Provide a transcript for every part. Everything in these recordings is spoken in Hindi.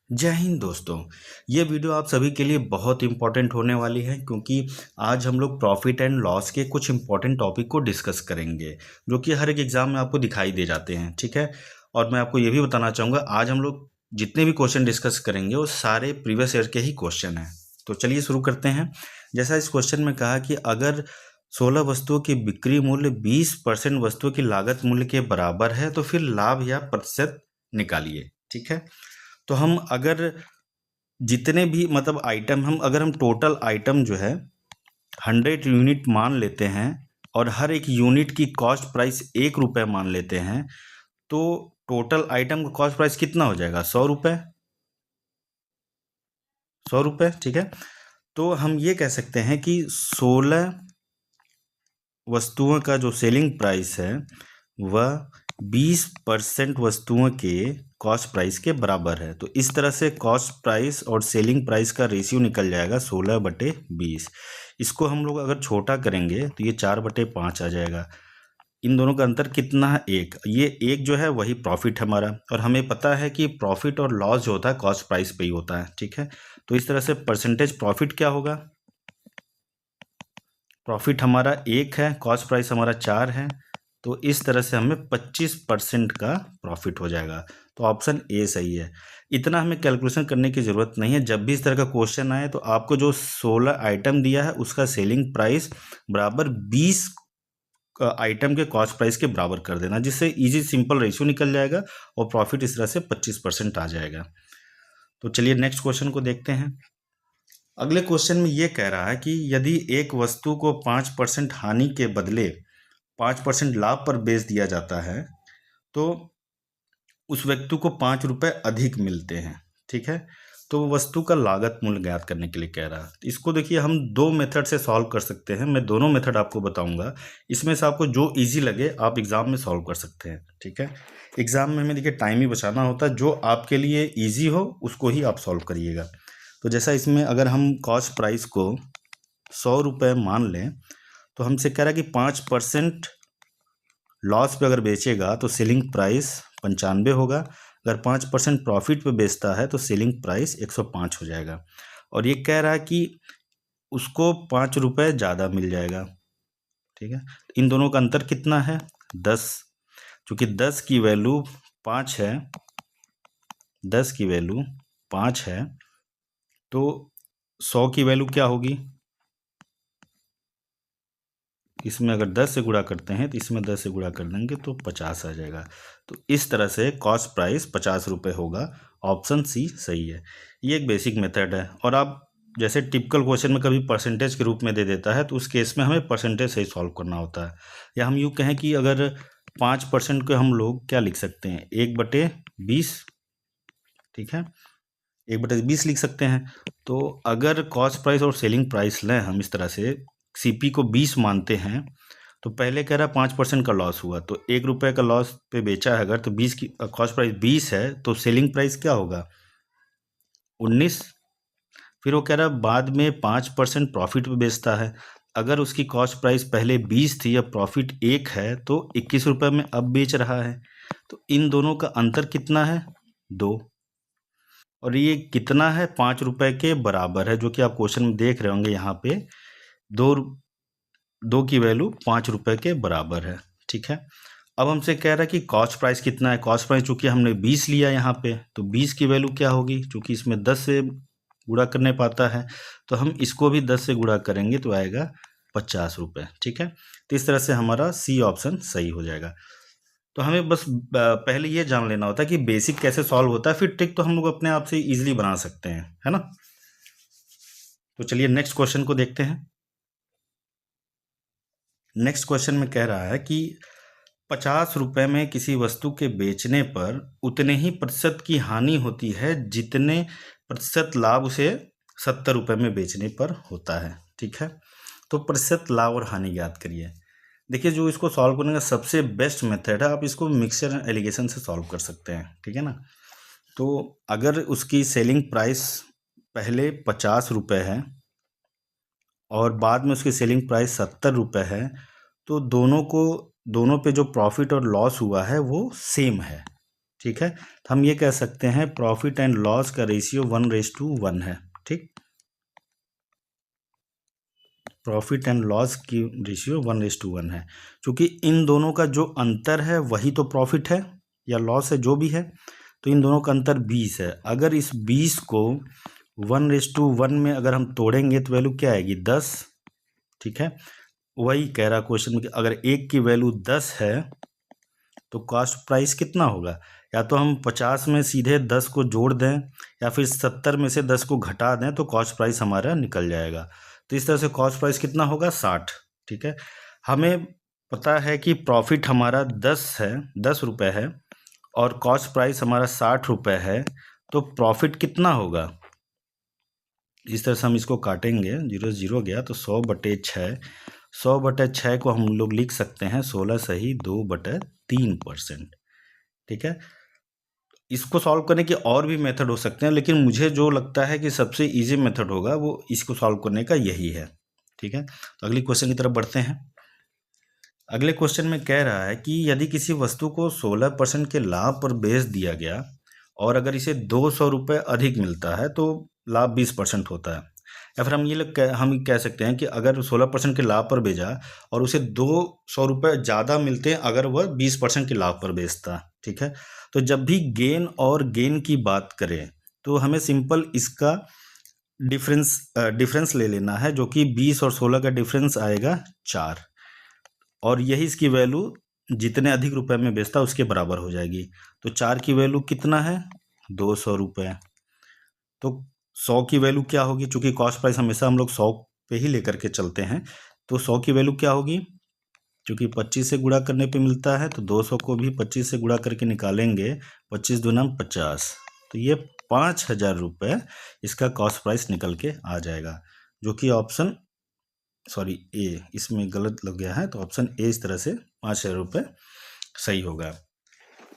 जय हिंद दोस्तों। ये वीडियो आप सभी के लिए बहुत इम्पोर्टेंट होने वाली है क्योंकि आज हम लोग प्रॉफिट एंड लॉस के कुछ इम्पोर्टेंट टॉपिक को डिस्कस करेंगे जो कि हर एक एग्जाम में आपको दिखाई दे जाते हैं। ठीक है। और मैं आपको ये भी बताना चाहूँगा, आज हम लोग जितने भी क्वेश्चन डिस्कस करेंगे वो सारे प्रीवियस ईयर के ही क्वेश्चन हैं। तो चलिए शुरू करते हैं। जैसा इस क्वेश्चन में कहा कि अगर 16 वस्तुओं की बिक्री मूल्य 20% वस्तुओं की लागत मूल्य के बराबर है तो फिर लाभ या प्रतिशत निकालिए। ठीक है। तो हम अगर जितने भी आइटम अगर हम टोटल आइटम जो है 100 यूनिट मान लेते हैं और हर एक यूनिट की कॉस्ट प्राइस 1 रुपये मान लेते हैं तो टोटल आइटम का कॉस्ट प्राइस कितना हो जाएगा? 100 रुपये। 100 रुपये। ठीक है। तो हम ये कह सकते हैं कि 16 वस्तुओं का जो सेलिंग प्राइस है वह 20% वस्तुओं के कॉस्ट प्राइस के बराबर है। तो इस तरह से कॉस्ट प्राइस और सेलिंग प्राइस का रेशियो निकल जाएगा 16/20। इसको हम लोग अगर छोटा करेंगे तो ये 4/5 आ जाएगा। इन दोनों का अंतर कितना है? 1। ये 1 जो है वही प्रॉफिट हमारा, और हमें पता है कि प्रॉफिट और लॉस जो होता है कॉस्ट प्राइस पे ही होता है। ठीक है। तो इस तरह से परसेंटेज प्रॉफिट क्या होगा? प्रॉफिट हमारा 1 है, कॉस्ट प्राइस हमारा 4 है, तो इस तरह से हमें 25% का प्रॉफिट हो जाएगा। तो ऑप्शन ए सही है। इतना हमें कैलकुलेशन करने की ज़रूरत नहीं है। जब भी इस तरह का क्वेश्चन आए तो आपको जो 16 आइटम दिया है उसका सेलिंग प्राइस बराबर 20 आइटम के कॉस्ट प्राइस के बराबर कर देना, जिससे इजी सिंपल रेशियो निकल जाएगा और प्रॉफिट इस तरह से 25% आ जाएगा। तो चलिए नेक्स्ट क्वेश्चन को देखते हैं। अगले क्वेश्चन में ये कह रहा है कि यदि एक वस्तु को 5% हानि के बदले 5% लाभ पर बेच दिया जाता है तो उस व्यक्ति को 5 रुपये अधिक मिलते हैं। ठीक है। तो वस्तु का लागत मूल्य ज्ञात करने के लिए कह रहा है। तो इसको देखिए, हम 2 मेथड से सॉल्व कर सकते हैं। मैं दोनों मेथड आपको बताऊंगा, इसमें से आपको जो इजी लगे आप एग्जाम में सॉल्व कर सकते हैं। ठीक है। एग्जाम में हमें देखिए टाइम ही बचाना होता है, जो आपके लिए ईजी हो उसको ही आप सॉल्व करिएगा। तो जैसा इसमें अगर हम कॉस्ट प्राइस को 100 रुपये मान लें तो हमसे कह रहा है कि 5% लॉस पे अगर बेचेगा तो सेलिंग प्राइस 95 होगा। अगर 5% प्रॉफिट पे बेचता है तो सेलिंग प्राइस 105 हो जाएगा। और ये कह रहा है कि उसको 5 रुपये ज़्यादा मिल जाएगा। ठीक है। इन दोनों का अंतर कितना है? 10। चूँकि 10 की वैल्यू 5 है, 10 की वैल्यू 5 है, तो 100 की वैल्यू क्या होगी? इसमें अगर 10 से गुणा करते हैं तो इसमें 10 से गुणा कर देंगे तो 50 आ जाएगा। तो इस तरह से कॉस्ट प्राइस 50 रुपये होगा। ऑप्शन सी सही है। ये एक बेसिक मेथड है। और आप जैसे टिपिकल क्वेश्चन में कभी परसेंटेज के रूप में दे देता है तो उस केस में हमें परसेंटेज से ही सॉल्व करना होता है। या हम यूँ कहें कि अगर 5% को हम लोग क्या लिख सकते हैं? 1/20। ठीक है। 1/20 लिख सकते हैं। तो अगर कॉस्ट प्राइस और सेलिंग प्राइस लें हम इस तरह से, सीपी को 20 मानते हैं, तो पहले कह रहा 5% का लॉस हुआ, तो 1 रुपये का लॉस पे बेचा है अगर, तो 20 की कॉस्ट प्राइस 20 है तो सेलिंग प्राइस क्या होगा? 19। फिर वो कह रहा बाद में 5% प्रॉफिट पे बेचता है। अगर उसकी कॉस्ट प्राइस पहले 20 थी, अब प्रॉफिट 1 है, तो 21 रुपये में अब बेच रहा है। तो इन दोनों का अंतर कितना है? 2। और ये कितना है? 5 रुपये के बराबर है, जो कि आप क्वेश्चन में देख रहे होंगे यहाँ पे। 2 की वैल्यू 5 रुपये के बराबर है। ठीक है। अब हमसे कह रहा है कि कॉस्ट प्राइस कितना है। कॉस्ट प्राइस चूंकि हमने 20 लिया यहाँ पे, तो 20 की वैल्यू क्या होगी? चूंकि इसमें 10 से गुणा करने पाता है तो हम इसको भी 10 से गुणा करेंगे तो आएगा 50 रुपये। ठीक है। तो इस तरह से हमारा सी ऑप्शन सही हो जाएगा। तो हमें बस पहले ये जान लेना होता है कि बेसिक कैसे सॉल्व होता है, फिर ट्रिक तो हम लोग अपने आप से इजीली बना सकते हैं, है ना। तो चलिए नेक्स्ट क्वेश्चन को देखते हैं। नेक्स्ट क्वेश्चन में कह रहा है कि 50 रुपये में किसी वस्तु के बेचने पर उतने ही प्रतिशत की हानि होती है जितने प्रतिशत लाभ उसे 70 रुपये में बेचने पर होता है। ठीक है। तो प्रतिशत लाभ और हानि ज्ञात करिए। देखिए, जो इसको सॉल्व करने का सबसे बेस्ट मेथड है, आप इसको मिक्सचर एंड एलिगेशन से सॉल्व कर सकते हैं। ठीक है ना। तो अगर उसकी सेलिंग प्राइस पहले 50 रुपये है और बाद में उसकी सेलिंग प्राइस 70 रुपये है, तो दोनों पे जो प्रॉफिट और लॉस हुआ है वो सेम है। ठीक है, तो हम ये कह सकते हैं प्रॉफिट एंड लॉस का रेशियो 1:1 है। ठीक, प्रॉफिट एंड लॉस की रेशियो 1:1 है। क्योंकि इन दोनों का जो अंतर है वही तो प्रॉफिट है या लॉस है, जो भी है, तो इन दोनों का अंतर 20 है। अगर इस 20 को 1:1 में अगर हम तोड़ेंगे तो वैल्यू क्या आएगी? 10। ठीक है, वही कह रहा क्वेश्चन में कि अगर एक की वैल्यू 10 है तो कॉस्ट प्राइस कितना होगा? या तो हम 50 में सीधे 10 को जोड़ दें या फिर 70 में से 10 को घटा दें तो कॉस्ट प्राइस हमारा निकल जाएगा। तो इस तरह से कॉस्ट प्राइस कितना होगा? 60। ठीक है, हमें पता है कि प्रॉफिट हमारा 10 है, 10 रुपये है और कॉस्ट प्राइस हमारा 60 रुपये है, तो प्रॉफिट कितना होगा? इस तरह से हम इसको काटेंगे, 0 0 गया तो 100/6। 100/6 को हम लोग लिख सकते हैं 16 सही 2/3%। ठीक है, इसको सॉल्व करने के और भी मेथड हो सकते हैं, लेकिन मुझे जो लगता है कि सबसे इजी मेथड होगा वो इसको सॉल्व करने का यही है। ठीक है, तो अगली क्वेश्चन की तरफ बढ़ते हैं। अगले क्वेश्चन में कह रहा है कि यदि किसी वस्तु को 16% के लाभ पर बेच दिया गया और अगर इसे 200 रुपये अधिक मिलता है तो लाभ 20% होता है। या फिर हम कह सकते हैं कि अगर 16% के लाभ पर बेचा और उसे 200 रुपये ज़्यादा मिलते हैं अगर वह 20% के लाभ पर बेचता। ठीक है, तो जब भी गेन और गेन की बात करें तो हमें सिंपल इसका डिफरेंस ले लेना है, जो कि 20 और 16 का डिफरेंस आएगा 4, और यही इसकी वैल्यू जितने अधिक रुपए में बेचता उसके बराबर हो जाएगी। तो 4 की वैल्यू कितना है? 200 रुपये। तो 100 की वैल्यू क्या होगी? चूंकि कॉस्ट प्राइस हमेशा हम लोग 100 पे ही लेकर के चलते हैं, तो 100 की वैल्यू क्या होगी? क्योंकि 25 से गुणा करने पे मिलता है, तो 200 को भी 25 से गुणा करके निकालेंगे, 25 दूना 50, तो ये 5000 रुपये इसका कॉस्ट प्राइस निकल के आ जाएगा, जो कि ऑप्शन ए, इसमें गलत लग गया है, तो ऑप्शन ए इस तरह से 5000 रुपये सही होगा।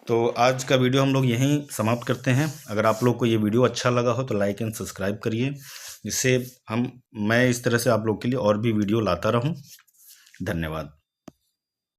तो आज का वीडियो हम लोग यहीं समाप्त करते हैं। अगर आप लोग को ये वीडियो अच्छा लगा हो तो लाइक एंड सब्सक्राइब करिए, जिससे मैं इस तरह से आप लोग के लिए और भी वीडियो लाता रहूं। धन्यवाद।